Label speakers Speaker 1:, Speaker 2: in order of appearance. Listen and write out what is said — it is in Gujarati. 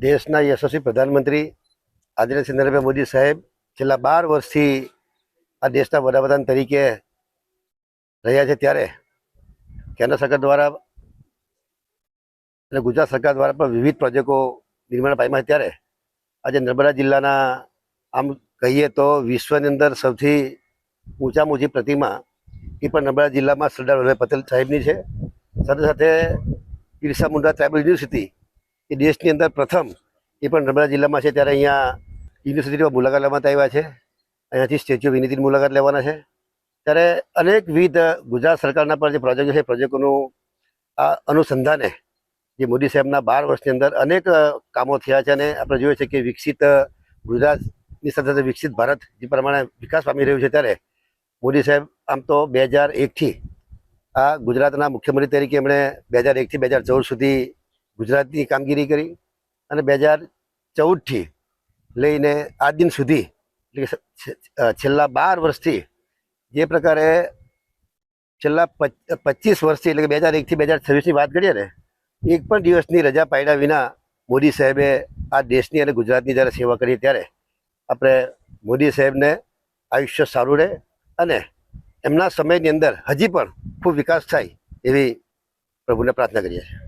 Speaker 1: દેશના યશસ્વી પ્રધાનમંત્રી આદરણીય શ્રી નરેન્દ્ર મોદી સાહેબ છેલ્લા 12 વર્ષથી આ દેશના વડાપ્રધાન તરીકે રહ્યા છે, ત્યારે કેન્દ્ર સરકાર દ્વારા અને ગુજરાત સરકાર દ્વારા પણ વિવિધ પ્રોજેક્ટો નિર્માણ પામ્યા છે। ત્યારે આજે નર્મદા જિલ્લાના આમ કહીએ તો વિશ્વની અંદર સૌથી ઊંચામાં ઊંચી પ્રતિમા એ પણ નર્મદા જિલ્લામાં સરદાર વલ્લભભાઈ પટેલ સાહેબની છે। સાથે સાથે બિરસા મુંડા ટ્રાઇબલ યુનિવર્સિટી એ દેશની અંદર પ્રથમ એ પણ નર્મદા જિલ્લામાં છે। ત્યારે અહીંયા યુનિવર્સિટીમાં મુલાકાત લેવા માટે આવ્યા છે। અહીંયાથી સ્ટેચ્યુ ઓફ યુનિટીની મુલાકાત લેવાના છે। ત્યારે અનેકવિધ ગુજરાત સરકારના પર જે પ્રોજેક્ટ છે, પ્રોજેક્ટોનું આ અનુસંધાને જે મોદી સાહેબના 12 વર્ષની અંદર અનેક કામો થયા છે અને આપણે જોઈએ છે કે વિકસિત ગુજરાતની સાથે સાથે વિકસિત ભારત જે પ્રમાણે વિકાસ પામી રહ્યું છે, ત્યારે મોદી સાહેબ આમ તો 2001થી આ ગુજરાતના મુખ્યમંત્રી તરીકે એમણે 2001થી 2014 સુધી ગુજરાતની કામગીરી કરી અને 2014થી લઈને આજ દિન સુધી એટલે કે છેલ્લા 12 વર્ષથી જે પ્રકારે છેલ્લા 25 વર્ષથી એટલે કે 2001થી 2026ની વાત કરીએ ને, એક પણ દિવસની રજા પાડ્યા વિના મોદી સાહેબે આ દેશની અને ગુજરાતની જ્યારે સેવા કરી, ત્યારે આપણે મોદી સાહેબને આયુષ્ય સારું રહે અને એમના સમયની અંદર હજી પણ ખૂબ વિકાસ થાય એવી પ્રભુને પ્રાર્થના કરીએ છીએ।